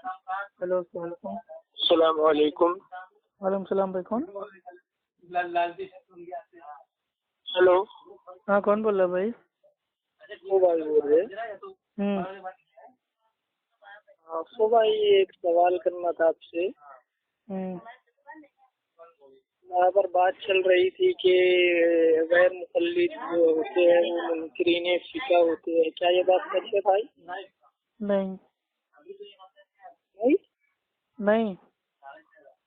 Hello, अस्सलाम वालेकुम। सलाम वालेकुम। वालेकुम सलाम भाई, कौन? हेलो। हाँ, कौन बोल रहा है भाई? वो भाई बोल रहे। हम्म। तो भाई एक सवाल करना था आपसे। यहाँ पर बात चल रही थी कि गैर मुक़ल्लिद जो होते हैं वो मुनकिरीन फ़िक़्ह होते हैं, क्या ये बात सच है भाई? नहीं नहीं? नहीं।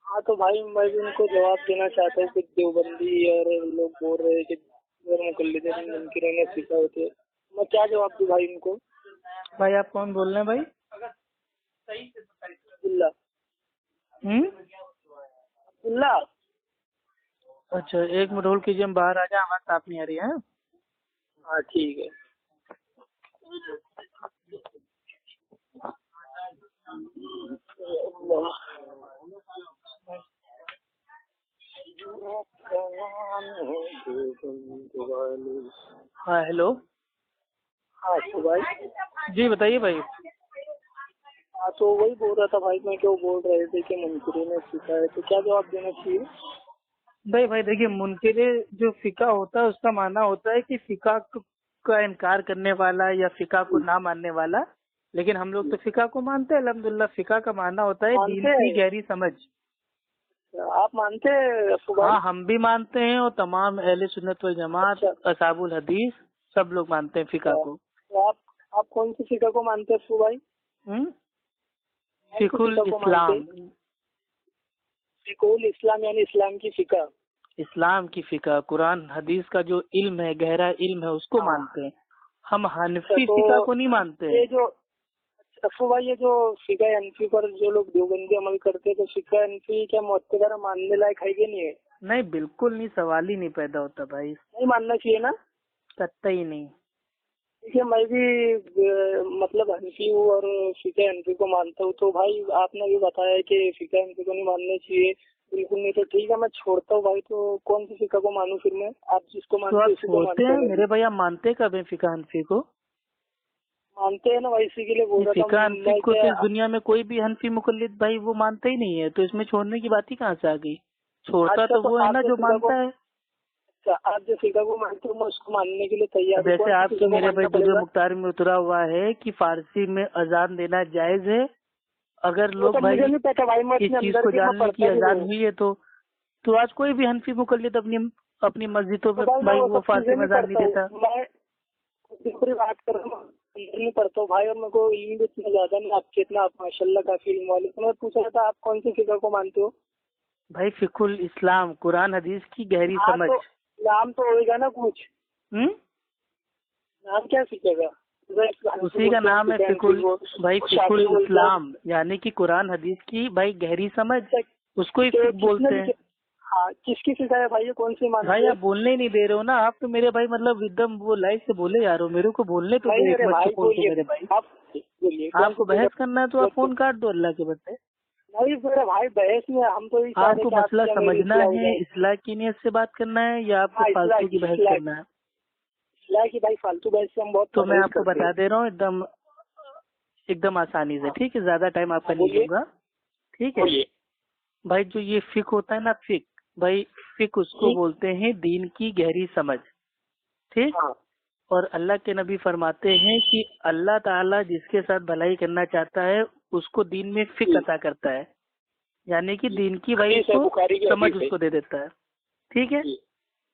हाँ तो भाई मैं भी उनको जवाब देना चाहता हूँ कि देवबंदी और लोग बोल रहे हैं कि गैर मुक़ल्लिद मुनकिरीन फ़िक़्ह होते हैं, मैं क्या जवाब दूँ भाई उनको? भाई आप कौन बोल रहे हैं भाई? अब्दुल्ला। अब्दुल्ला। अच्छा, एक मिनट होल्ड कीजिए, हम बाहर आ जाए, आवाज साफ नहीं आ रही है। हाँ ठीक है। हाँ हेलो। हाँ तो भाई। जी बताइए भाई। हाँ तो वही बोल रहा था भाई मैं, क्यों बोल रहे थे कि मुनकिरीन फ़िक़्ह है, तो क्या जवाब देना चाहिए? भाई देखिए, मुनकिर जो फ़िक़्ह होता है उसका माना होता है कि फ़िक़्ह का इनकार करने वाला या फ़िक़्ह को ना मानने वाला। लेकिन हम लोग तो फ़िक़्ह को मानते हैं अल्हम्दुलिल्लाह। फ़िक़्ह का माना होता है दीन मानते की हैं? गहरी समझ। आप मानते हैं अफू भाई? हाँ, हम भी मानते हैं और तमाम अहले सुन्नत वल जमात, अच्छा। असहाबुल हदीस सब लोग मानते हैं फ़िक़्ह को। तो आप कौन सी फ़िक़्ह को मानते हैं अफू भाई? फ़िक़्हुल इस्लाम। फ़िक़्हुल इस्लाम यानी इस्लाम की फ़िक़्ह। इस्लाम की फ़िक़्ह, कुरान हदीस का जो इल्म है, गहरा इल्म है, उसको हाँ। मानते हैं हम। अच्छा, हनफी तो फ़िक़्ह को नहीं मानते हैं। ये जो अफू भाई ये जो फ़िक़्ह हनफी पर जो लोग देवबंदी अमल करते हैं, तो फ़िक़्ह हनफी क्या मुअत्तबरा मानने लायक है कि नहीं है? नहीं, बिल्कुल नहीं, सवाल ही नहीं पैदा होता भाई। नहीं मानना चाहिए ना? कतई नहीं। देखिए मैं भी मतलब हनफी हूँ और फ़िक़्ह हनफी को मानता हूँ, तो भाई आपने भी बताया कि फ़िक़्ह हनफी को नहीं मानना चाहिए, बिल्कुल नहीं, तो ठीक है मैं छोड़ता हूँ भाई। तो कौन सी फ़िक़्ह को मानूं फिर मैं? आप जिसको तो मानते आप हैं उसी को छोड़ते मानता हैं हूँ मैं भी। मेरे भाई, आप मानते कब है फ़िक़्ह हनफी को? मानते हैं ना भाई, इसी के लिए बोल रहा था फ़िक़्ह हनफी मैं को तो क्या। इस दुनिया में कोई भी हनफी मुक़ल्लिद भाई वो मानता ही नहीं है, तो इसमें छोड़ने की बात ही कहाँ से आ गई? छोड़ता अच्छा, तो तो वो है आप ना जो जो फ़िक़्ह को, मानता है। अच्छा आप जो फ़िक़्ह को मानते हो मैं उसको मानने के लिए तैयार अब हूँ, जैसे कौन सी आपके फ़िक़्ह को मेरे भाई मानना दुर्र पड़ेगा? मुख्तार में उतरा हुआ है कि फारसी में अजान देना जायज है। अगर वो लोग तो मुझे भाई नहीं पता भाई, मैं इस इतने चीज अंदर को की मैं जानने की पढ़ता भी अजान नहीं हूँ। हुई है, तो आज कोई भी हनफी मुक़ल्लिद अपनी अपनी मस्जिदों तो में भाई मैं भाई वो वो सब फारसी चीजें में नहीं अजान नहीं पढ़ता हूँ, देता। मैं दूसरी बात कर रहा हूँ, अंदर नहीं पढ़ता हूँ भाई, और मेरे को इल्म भी इतना ज्यादा नहीं आपके इतना, आप माशाल्लाह काफी इल्म वाले। तो मैं पूछ रहा था आप कौन सी फ़िक़्ह को मानते हो? भाई फ़िक़्हुल इस्लाम, कुरान हदीस की गहरी हाँ समझ। तो नाम तो होएगा ना कुछ, हम्म। नाम क्या फ़िक़्ह का? उसी का नाम है फ़िक़्हुल भाई, फ़िक़्हुल शाफी बोलते हैं। इस्लाम यानी कि कुरान हदीस की भाई गहरी समझ, उसको ही तो फ़िक़्ह किसने बोलते हैं। लिखे? हाँ किसकी फ़िक़्ह है भाई, ये कौन सी मानते भाई हो? आप बोलने ही नहीं दे रहे हो ना, आप तो मेरे भाई मतलब एकदम वो लाइफ से बोले जा रहे हो, मेरे को बोलने तो नहीं दो एक मेरे मत भाई सुकून से बोलिए, मेरे भाई। आप बोलिए कौन सी आपको फ़िक़्ह? बहस करना है तो आप फोन काट दो अल्लाह के बदले। नहीं मेरे भाई बहस में हम तो ये चाह रहे आपको कि मसला आपकी या मेरी समझना इस्लाह हो है, जाए। इस्लाह की नीयत से बात करना है या आपको हाँ फालतू की बहस इस्लाह करना है? की भाई, फालतू बहस से हम बहुत तो मैं परहेज आपको करते हैं। बता दे रहा हूँ एकदम एकदम आसानी से, हाँ ठीक है, ज्यादा टाइम आपका नहीं बोलिए। लूंगा। ठीक है बोलिए। भाई, जो ये फ़िक़्ह होता है ना, भाई फ़िक़्ह उसको ठीक। बोलते हैं दीन की गहरी समझ। ठीक। हाँ और अल्लाह के नबी फरमाते हैं कि अल्लाह ताला जिसके साथ भलाई करना चाहता है उसको दीन में फ़िक़्ह जी अता करता है, यानी कि दीन की भाई हदीस है, उसको बुखारी की समझ हदीस है। उसको दे देता है। ठीक है। जी।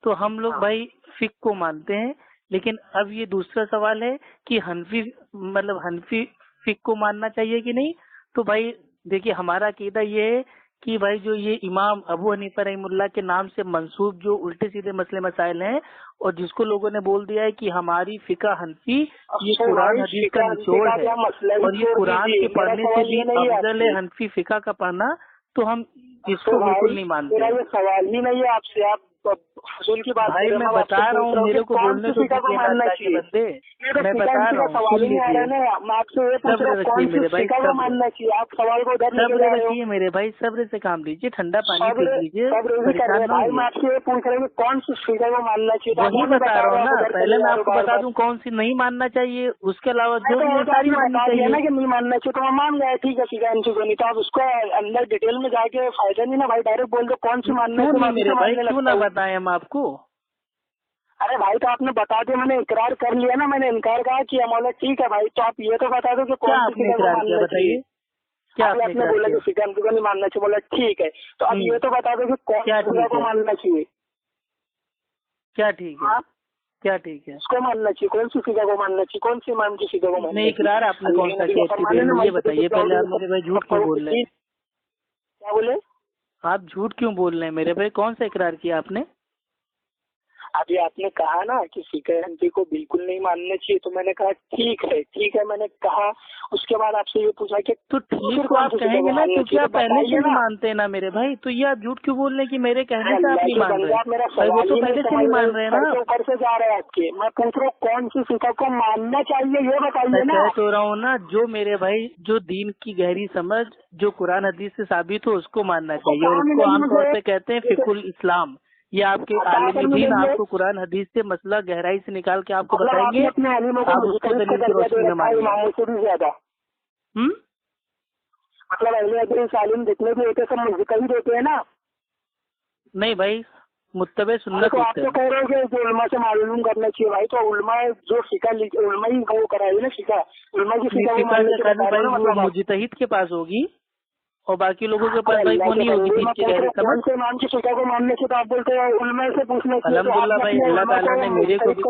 तो हम लोग हाँ भाई फ़िक़्ह को मानते हैं। लेकिन अब ये दूसरा सवाल है कि हनफी मतलब हनफी फ़िक़्ह को मानना चाहिए कि नहीं। तो भाई देखिए, हमारा अकीदा ये है कि भाई जो ये इमाम अबू हनीफा रहमुल्लाह के नाम से मंसूब जो उल्टे सीधे मसले मसाइल हैं, और जिसको लोगों ने बोल दिया है कि हमारी फ़िक़्ह हनफी ये अक्षय कुरान भाई, हदीस का फ़िक़्ह हनफी निचोड़ का है क्या मसला भी और ये छोड़ कुरान दीजिए, के मेरा पढ़ने से सवाल भी ये नहीं है अफजल है आपसे। हनफी फ़िक़्ह का पढ़ना। तो हम अक्षय इसको बिल्कुल भाई नहीं मेरा मानते। ये सवाल ही नहीं है आपसे, आप फजूल की बात भाई मैं बता रहा हूँ, मेरे को बोलने तो को मानना चाहिए। मैं बता रहा हूँ, सवाल ही नहीं आ रहा है ना। मैं आपसे ये पूछ रहा हूँ कौन सी फिका को मानना चाहिए। आप सवाल को उधर लेके जा रहे हो। मेरे भाई सब्र से काम लीजिए, ठंडा पानी पी लीजिए, परेशान ना भाई। मैं आपसे ये पूछ रहा हूँ कौन सी फिका को मानना चाहिए। वही बता रहा हूँ ना, पहले मैं आपको बता दूं कौन सी नहीं मानना चाहिए, उसके अलावा जो भी सारी माननी चाहिए ना कि नहीं मानना चाहिए तो मैं मान गया, ठीक है फिका एमसी को। नहीं तो आप उसको अंदर डिटेल में जाके फायदा नहीं ना भाई। डायरेक्ट बोल दो कौन सी मानना चाहिए मेरे भाई, क्यों ना बताएं हम आपको। अरे भाई तो आपने बता दिया, मैंने इकरार कर लिया ना। मैंने इनकार कहा किया, बोला ठीक है भाई। तो आप ये तो बता दो कि कौन सी फिका को मानना चाहिए। क्या आपने बोला कि फिका एमसी को नहीं मानना चाहिए, बोला ठीक है। तो अब ये तो बता दो कि कौन सी फिका को मानना चाहिए। क्या ठीक है, क्या ठीक है, उसको मानना चाहिए। कौन सी फिका को मानना चाहिए, कौन सी इमाम की फिका को मानना चाहिए। इकरार आपने कौन सा किया, ये बताइए पहले आप मेरे भाई। झूठ क्यों बोल रहे हैं, क्या बोले आप? झूठ क्यों बोल रहे हैं मेरे भाई? कौन सा इकरार किया आपने? अभी आपने कहा ना कि फिका एमसी को बिल्कुल नहीं मानना चाहिए, तो मैंने कहा ठीक है मैंने कहा। उसके बाद आपसे ये पूछा कि तो ठीक तो आप कहेंगे ना, क्योंकि आप पहले से नहीं मानते ना मेरे भाई। तो ये आप झूठ क्यों बोल रहे हैं कि मेरे कहने से आप नहीं मान रहे? भाई वो तो पहले से नहीं मान रहे ना। ऊपर से जा रहे हैं आपके। मैं पूछ रहा हूँ कौन सी फिका को मानना चाहिए, ये बताइए ना। कह तो रहा हूँ ना, जो मेरे भाई जो दीन की गहरी समझ जो कुरान हदीस से साबित हो उसको मानना चाहिए। और इसको आमतौर पे कहते हैं फिकुल इस्लाम। ये आपके आलिम दीन आपको कुरान हदीस से मसला गहराई से निकाल के आपको बताएंगे, आप उसको दलील की रोशनी में मानिए। ज्यादा मतलब अहले हदीस आलिम जितने भी होते सब मुझे कहीं देते हैं ना। नहीं भाई, मुत्तबे सुन्नत तो आप तो कह रहे हो कि उलमा से मालूम करना चाहिए भाई। तो उलमा जो फिका उलमा ही वो कराई ना फिका। उलमा की फिका मुजतहिद के पास होगी और बाकी लोगों के पास भाई वो नहीं होगी दीन की गहरी समझ। इमाम की फिका को मानने से तो आप बोलते हैं उलमा से पूछने से। अल्हम्दुलिल्लाह भाई, अल्लाह ताला ने मेरे को भी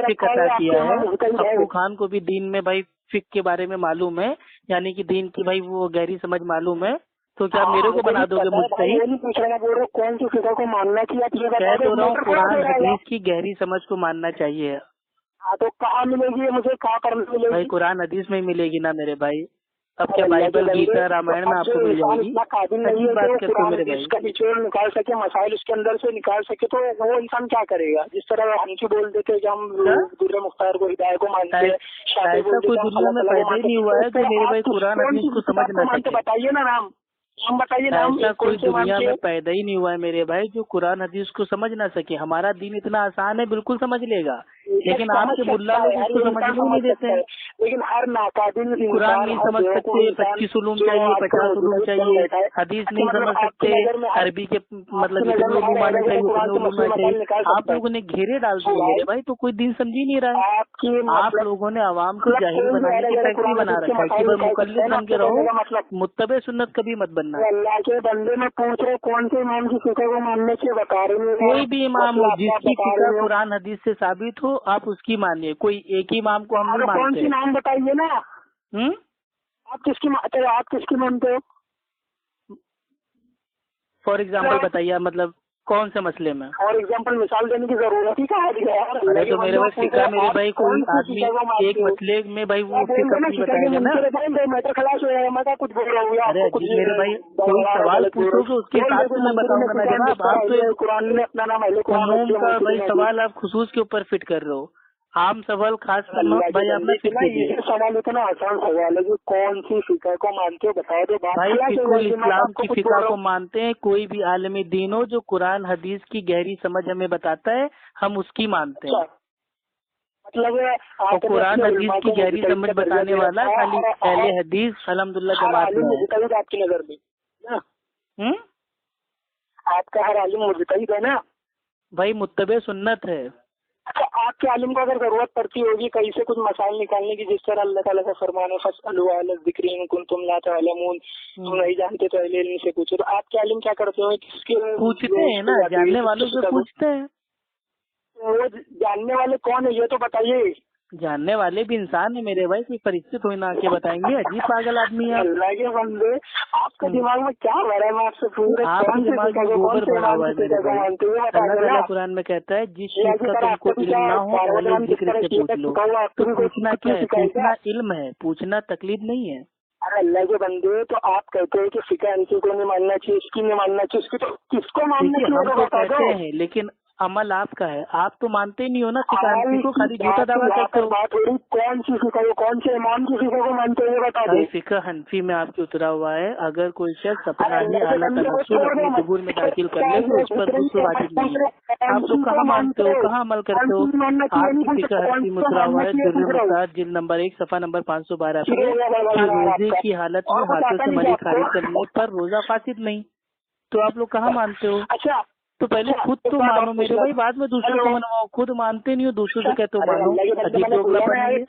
फिक अता किया है। अब्बू खान को भी दीन में भाई फिक के बारे में मालूम है, यानी कि दीन की भाई वो गहरी समझ मालूम है। तो क्या मेरे को बना दोगे मुजतहिद? कौन सी फिका को मानना चाहिए? कह तो रहा हूँ कुरान हदीस की गहरी समझ को मानना चाहिए। हाँ तो कहाँ मिलेगी मुझे, कहाँ पर मिलेगी? भाई कुरान हदीस में मिलेगी ना मेरे भाई। अब क्या बाइबल गीता रामायण में आपको मिल जाएगी? अजीब बात करते हो मेरे भाई। इसका निचोड़ निकाल सके, मसाइल उसके अंदर से निकाल सके तो वो इंसान क्या करेगा? जिस तरह हमकी बोल देते कि हम दुर्रे मुख्तार को हिदायत को मानते हैं, ऐसा कोई दुनिया में पैदा ही नहीं हुआ है जो मेरे भाई कुरान हदीस को समझ ना सके। बताइए ना नाम, हम बताइए नाम। ऐसा कोई दुनिया में पैदा ही नहीं हुआ है मेरे भाई जो कुरान हदीस को समझ ना सके। हमारा दीन इतना आसान है, बिल्कुल समझ लेगा, लेकिन आपके मुल्ला लोग उसको समझने नहीं देते हैं। लेकिन हर नाकाबिल कुरान नहीं समझ सकते, 25 उलूम चाहिए, 50 उलूम चाहिए। हदीस नहीं समझ सकते, अरबी के मतलब जितने उलूम आने चाहिए उतने उलूम आने चाहिए। आप लोगों ने घेरे डाल दिए मेरे भाई, तो कोई दिन समझ ही नहीं रहा है। आप लोगों ने अवाम को जाहिल बनाने की फैक्ट्री बना रखा है कि भाई मुकल्लिद बन के रहो, मुत्तबे सुन्नत कभी मत बनना। अल्लाह के बंदे में पूछ रहे कौन से इमाम की फिका को मानने से बता रहे हैं। कोई भी इमाम हो जिसकी फिका कुरान हदीस से साबित हो आप उसकी मानिए। कोई एक ही इमाम को हम नहीं मानते। कौन सी नाम बताइए ना। आप किसकी मानते हो? फॉर एग्जाम्पल बताइए, मतलब कौन से मसले में? फॉर एग्जाम्पल मिसाल देने की जरूरत ही कहाँ है यार? अरे तो मेरे भाई फिका मेरे भाई कोई आदमी एक मसले में भाई वो फिका नहीं बताएगा ना। मैटर खलास हो जाएगा, मैं कुछ बोल रहा हूँ। अरे मेरे भाई कोई सवाल पूछोगे उसके हिसाब से मैं बताऊंगा ना जनाब। आप तो कुरान ने अपना नाम उमूम का भाई सवाल आप खुसूस के ऊपर फिट कर रहे हो, आम सवाल खास भाई आपने फिट कीजिए। सवाल इतना आसान सवाल है कि कौन सी फिका को मानते हो बता दो। भाई फिकुल इस्लाम की फिका को मानते हैं। कोई भी आलमी दीन हो जो कुरान हदीस की गहरी समझ हमें बताता है हम उसकी मानते हैं। मतलब और कुरान हदीस की गहरी समझ बताने वाला खाली अहले हदीस अल्हम्दुलिल्लाह जमात में है। आपकी नजर में आपका हर आलिम मुजतहिद है ना भाई, मुत्तबे सुन्नत है। अच्छा, आपके आलिम को अगर जरूरत पड़ती होगी कहीं से कुछ मसाइल निकालने की, जिस तरह अल्लाह ताला का फरमान है फस्अलू अहला ज़िक्रि इन कुंतुम ला तअलमून, तुम नहीं जानते तो अहले इल्म से पूछो। तो आपके आलिम क्या करते हो? पूछते हैं ना, जानने वालों से पूछते हैं। वो जानने वाले कौन है ये तो बताइए। जानने वाले भी इंसान है मेरे भाई, कोई परिचित हुई ना आके बताएंगे। अजीब पागल आदमी है। अल्लाह के बंदे, आपके दिमाग में क्या भरा है? मैं आपसे पूछ रहा हूं, आपके दिमाग में गोबर भरा हुआ है मेरे भाई। अल्लाह ताला कुरान में कहता है जिस चीज का तुमको इल्म ना हो अहले जिक्र से पूछ लो। तो पूछना क्या है? पूछना इल्म है, पूछना तकलीफ नहीं है। अरे अल्लाह के बंदे, तो आप कहते हैं कि फिका एमसी को नहीं मानना चाहिए, इसकी नहीं मानना चाहिए, इसकी तो किसको मानना चाहिए? हम तो कहते हैं, लेकिन अमल आपका है, आप तो मानते ही नहीं हो ना फिका हनफी को, खाली झूठा दावा करते हो। बात हो रही कौन सी फिका, कौन से इमाम की फिका को मानते हो बता दो। फिका हनफी में आपके उतरा हुआ है, अगर कोई शख्स अपना ही आला तनस्सुल अपने कबूल में दाखिल कर ले तो उस पर गुस्ल वाजिब नहीं है। आप लोग कहाँ मानते हो, कहाँ अमल करते हो? आपकी फिका हनफी में उतरा हुआ है दुर्र मुख्तार जिल्द नंबर 1 सफ़ा नंबर 512 पे कि रोजे की हालत में हाथों से मरी खारिज करने पर रोजा फासिद नहीं। तो आप लोग कहाँ मानते हो? अच्छा तो पहले खुद तो मानो मेरे भाई, बाद में दूसरों को मनवाओ। खुद मानते नहीं हो, दूसरों से कहते हो मानो। अजीब लोग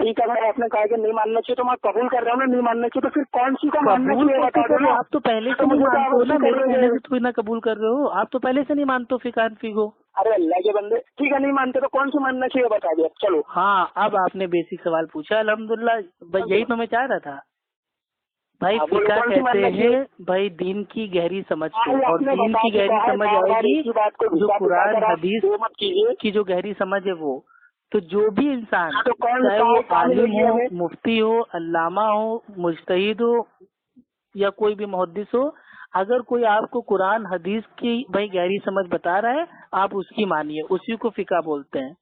ठीक है, अगर आपने कहा कि नहीं मानना चाहिए तो मैं कबूल कर रहा हूँ ना, नहीं मानना चाहिए तो फिर कौन सी को मानना चाहिए बता दो ना। आप तो पहले से नहीं मानते हो ना, मेरे कहने से थोड़ी ना कबूल कर रहे हो। आप तो पहले से नहीं मानते हो फिका हनफी को। अरे अल्लाह के बंदे, ठीक है नहीं मानते तो कौन सी मानना चाहिए बता दो। चलो हाँ, अब आपने बेसिक सवाल पूछा, अल्हम्दुलिल्लाह। यही तो मैं चाह रहा था भाई। फिका कहते हैं भाई दीन की गहरी समझ को, और दीन की गहरी समझ आएगी जो कुरान हदीस की जो गहरी समझ है वो। तो जो भी इंसान चाहे वो आलिम हो, मुफ्ती हो, अल्लामा हो, मुज्तहिद हो या कोई भी मुहद्दिस हो, अगर कोई आपको कुरान हदीस की भाई गहरी समझ बता रहा है, आप उसकी मानिए, उसी को फिका बोलते हैं।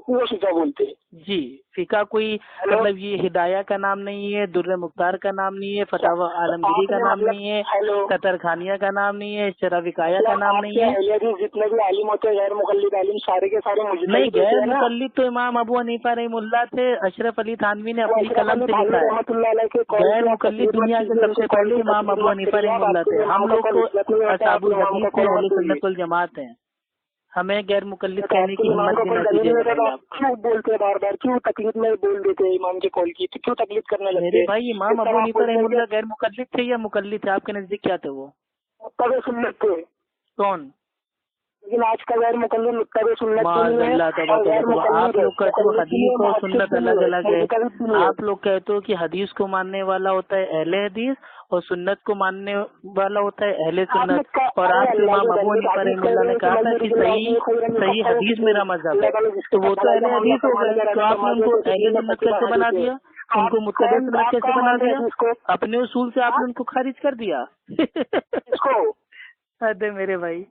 वो फिका बोलते हैं जी। फिका कोई मतलब ये हिदाया का नाम नहीं है, दुर्र मुख्तार का नाम नहीं है, फतावा आलमगीरी का नाम नहीं है, कतर खानिया का नाम नहीं है, शराविकाया का नाम नहीं है। जितने भी आलिम होते हैं गैर मुकल्लिद आलिम सारे के सारे नहीं, गैर मुकल्लिद तो इमाम अबू हनीफा रहमुल्लाह थे, अशरफ अली थानवी ने अपनी कलम से लिखा है। गैर मुकल्लिद दुनिया के सबसे पहले इमाम अबू हनीफा रहमुल्लाह थे। हम लोग तो असहाबुल हदीस में अहले सुन्नत वल जमात हैं, हमें गैर मुकल्लिद कहने की हिम्मत भी नहीं दे। क्यों बोलते हैं बार बार, क्यों तकलीफ में बोल देते हैं इमाम के कौल की, तो क्यों तकलीफ करने लगते हैं? मेरे भाई इमाम अबू हनीफा रहमुल्लाह गैर मुकल्लिद थे या मुकल्लिद थे? आपके नजदीक क्या थे वो? मुत्तबे सुन्नत थे। कौन? लेकिन आज का गैर मुकल्लिद मुत्तबे सुन्नत नहीं है। आप लोग कहते हो हदीस और सुन्नत अलग अलग है। आप लोग कहते हो कि हदीस को मानने वाला होता है अहले हदीस और सुन्नत को मानने वाला होता है अहले सुन्नत। और आपके इमाम अबू हनीफा रहमुल्लाह ने कहा था कि सही हदीस मेरा मजहब है, तो वो तो अहले हदीस हो गए। तो आपने उनको अहले सुन्नत कैसे बना दिया? उनको मुत्तबे सुन्नत कैसे बना दिया? अपने उसूल से आपने उनको खारिज कर दिया। अरे मेरे भाई,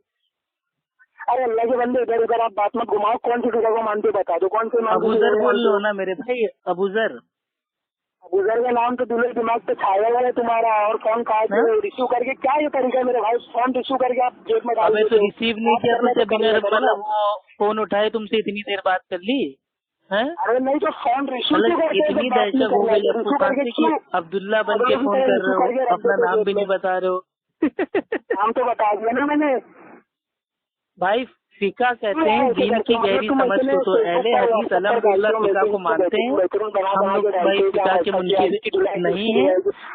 अरे अल्लाह के बंदे, इधर उधर आप बात मत घुमाओ। कौन सी जगह को मानते बता दो, कौन से अबूजर बोल लो ना मेरे भाई। अबूजर का नाम तो दिलो दिमाग पे छाया हुआ है तुम्हारा। और फोन कहा रिसीव करके, क्या ये तरीका है मेरे भाई? फोन रिसीव करके आप जेब में डाल दो। तो रिसीव नहीं किया तो बिना मतलब वो फोन उठाए तुमसे इतनी देर बात कर ली है? अरे नहीं तो फोन रिसीव इतनी दहशत हो गई आपको खांसी की, अब्दुल्ला बन के फोन कर रहे हो, अपना नाम भी नहीं बता रहे हो। नाम तो बता दिया ना मैंने भाई। फिका कहते हैं दीन की गहरी समझ को, तो अहले हदीस अल्हम्दुलिल्लाह फिका को मानते हैं। हम लोग भाई फिका के मुनकिर नहीं है,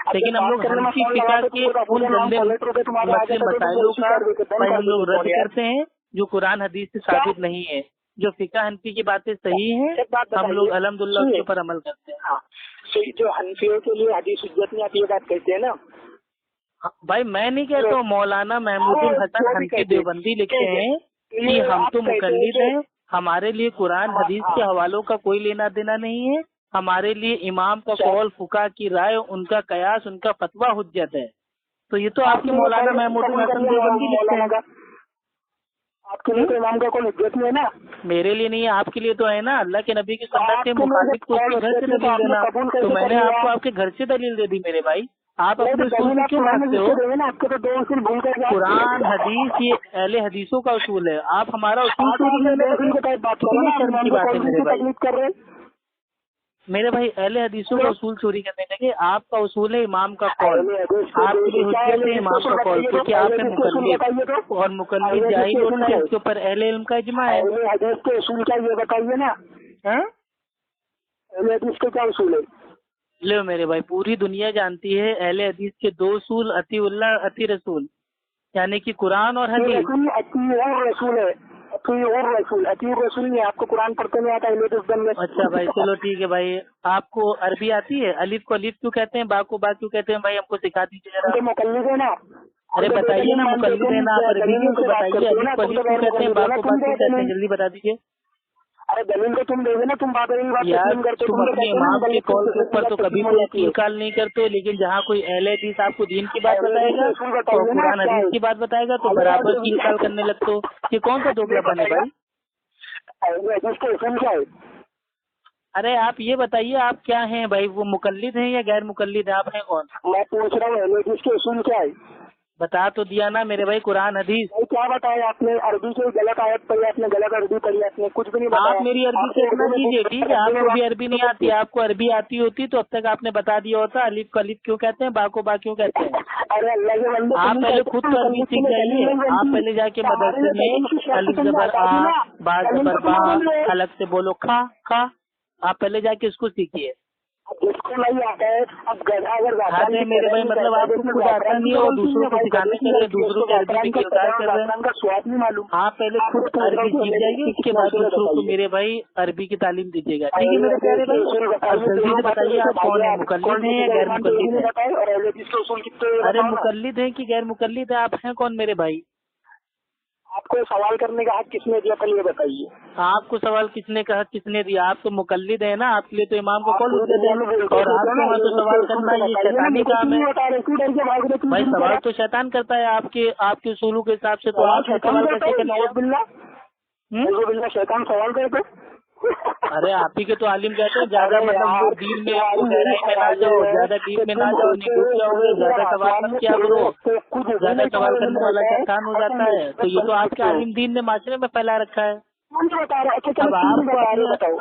लेकिन हम लोग हनफी फिका के उन गंदे मसले मसाइलों का भाई हम लोग रद्द करते हैं जो कुरान हदीस से साबित नहीं है। जो फिका हनफी की बातें सही हैं, हम लोग अल्हम्दुलिल्लाह उसके ऊपर अमल करते हैं। जो हनफियों के लिए हदीस हुज्जत में आप ये बात कहते हैं ना भाई, मैं नहीं कहता हूँ। मौलाना महमूदुल हसन हनफी देवबंदी लिखते हैं कि हम तो मुकल्लिद हैं, हमारे लिए कुरान हदीस के हवालों का कोई लेना देना नहीं है। हमारे लिए इमाम का कौल, फुका की राय, उनका कयास, उनका फतवा हुज्जत है। तो ये तो आपके मौलाना महमूदुल हसन देवबंदी लिखते हैं। आपके लिए तो इमाम का कोई हुज्जत नहीं है ना? मेरे लिए नहीं है, आपके लिए तो है ना। अल्लाह के नबी की सुन्नत के मुताबिक तो उसके घर से दलील देना। तो मैंने आपको आपके घर से दलील दे दी मेरे भाई। आप अपने उसूल से क्यों भागते हो? आपके तो 2 उसूल भूल कर कुरान हदीस ये अहले हदीसों का उसूल है। आप हमारा उसूल चोरी कर रहे हो। शर्म की बात है मेरे भाई। मेरे भाई अहले हदीसों का उसूल चोरी करने लगे। आपका उसूल है इमाम का कौल, आपके लिए हुज्जत है इमाम का कौल, क्योंकि आप है मुकल्लिद और मुकल्लिद जाहिल होता है, इसके ऊपर अहले इल्म का इजमा है। हदीस के उसूल का ये बताइए ना, अहले हदीस के क्या उसूल है? लो मेरे भाई, पूरी दुनिया जानती है अहले हदीस के 2 उसूल, अतीउल्लाह अती रसूल, यानी कि कुरान और हदीस। अती और रसूल है, अती और रसूल, अती रसूल नहीं। आपको कुरान पढ़ते नहीं आता है? अच्छा भाई, चलो ठीक है भाई। आपको अरबी आती है? अलिफ को अलिफ क्यों कहते हैं, बा को बा क्यों कहते हैं? भाई हमको सिखा दीजिए जरा। मुकल्लिद है ना? अरे बताइए ना, मुकल्लिद है ना आप अरबी में, तो बताइए अलिफ को अलिफ क्यों कहते हैं, बा को बा क्यों कहते हैं? जल्दी बता दीजिए। अरे दलील तो तुम दोगे ना, तुम बात यार तुम अपने इमाम के कॉल के ऊपर तो कभी कोई कील काल नहीं करते, लेकिन जहाँ कोई अहले हदीस आपको दीन की बात बताएगा और कुरान हदीस की बात बताएगा तो बराबर कील काल करने लगते हो। ये कौन सा दोगलापन है भाई? क्या है? अरे आप ये बताइए आप क्या हैं भाई, वो मुकल्लिद हैं या गैर मुकल्लिद हैं, आप हैं कौन? मैं पूछ रहा हूँ जिसके उसूल क्या है? बता तो दिया ना मेरे भाई, कुरान हदीस। भाई क्या बताया आपने? अरबी से गलत आयत पढ़ी आपने, गलत अरबी पढ़ी आपने, कुछ भी नहीं बताया। आप मेरी अरबी से इतना कीजिए, ठीक है? आपको भी अरबी नहीं आती, आपको अरबी आती होती तो अब तक आपने बता दिया होता अलिफ को अलिफ क्यों कहते हैं, बा को बा क्यों कहते हैं। अरे अल्लाह के बंदे, आप पहले खुद तो अरबी सीख जाइए। आप पहले जाके मदरसे में अलिफ जबर आ, बा जबर बा, अलग से बोलो खा खा, आप पहले जाके उसको सीखिए। जिसको नहीं आता है, अब गधा अगर हाँ जी मेरे भाई, मतलब आपको खुद आता नहीं है और दूसरों को सिखाने के लिए दूसरों की अरबी में किरदार कर रहे हैं। का स्वाद नहीं मालूम। हाँ पहले खुद अरबी सीख जाइए, उसके बाद दूसरों को मेरे भाई अरबी की तालीम दीजिएगा, ठीक है मेरे प्यारे भाई? अब जल्दी से बताइए आप कौन है, मुकल्लिद हैं या गैर मुकल्लिद हैं? अरे मुकल्लिद हैं कि गैर मुकल्लिद है, आप हैं कौन मेरे भाई? आपको सवाल करने का हक किसने दिया, पहले ये बताइए। आपको सवाल किसने कहा, किसने दिया? आप तो मुकल्लिद है ना, आपके लिए तो इमाम को कॉल देते हैं और आपके वहाँ तो सवाल करना ये शैतानी काम है भाई। सवाल तो शैतान करता है, आपके उसूलों के हिसाब से तो आप सवाल कैसे करते? शैतान सवाल करते। अरे आप ही के तो आलिम कहते हैं ज्यादा मतलब वो दीन में गहराई में ना जाओ, ज्यादा डीप में ना जाओ, नहीं घुस जाओगे, ज्यादा सवाल मत किया करो, ज्यादा सवाल करने वाला शैतान हो जाता है। तो ये तो आपके आलिम दीन ने माशरे में फैला रखा है। अब आप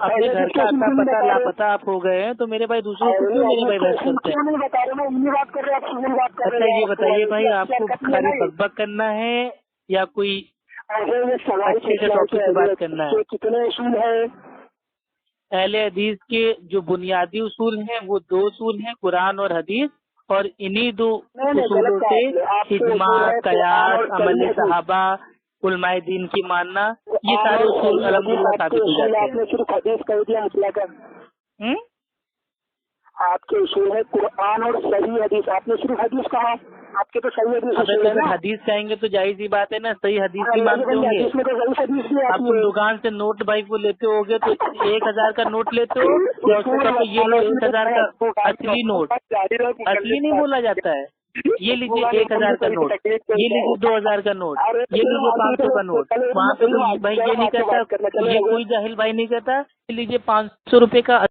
अपने घर का आता पता लापता आप हो गए हैं तो मेरे भाई दूसरों को क्यों मेरे भाई बहस करते हैं? अच्छा ये बताइए भाई, आपको खाली बकबक करना है या कोई अच्छे से टॉपिक से बात करना है? कितने उसूल है? अहले हदीस के जो बुनियादी उसूल हैं वो 2 उसूल हैं, कुरान और हदीस, और इन्हीं 2 उसूलों से इज्मा, कयास, अमल सहाबा, उलमाए दीन की मानना, ये सारे उसूल अल्हम्दुलिल्लाह साबित हो जाते हैं। आपने सिर्फ हदीस कह दिया मसला का। आपके उसूल है कुरान और सही हदीस, आपने सिर्फ हदीस कहा। आपके तो सही हदीस है ना? हदीस कहेंगे तो जाहिर सी बात है ना, सही हदीस भी मानते होंगे। अब तुम दुकान से नोट भाई वो लेते होगे तो 1000 का नोट लेते हो या उससे कहते ये लो 1000 का असली नोट। असली नहीं बोला जाता है, ये लीजिए 1000 का नोट, ये लीजिए 2000 का नोट, ये लीजिए 500 का नोट। वहाँ पे तो भाई ये नहीं कहता, ये कोई जाहिल भाई नहीं कहता, ये लीजिए 500 रुपए का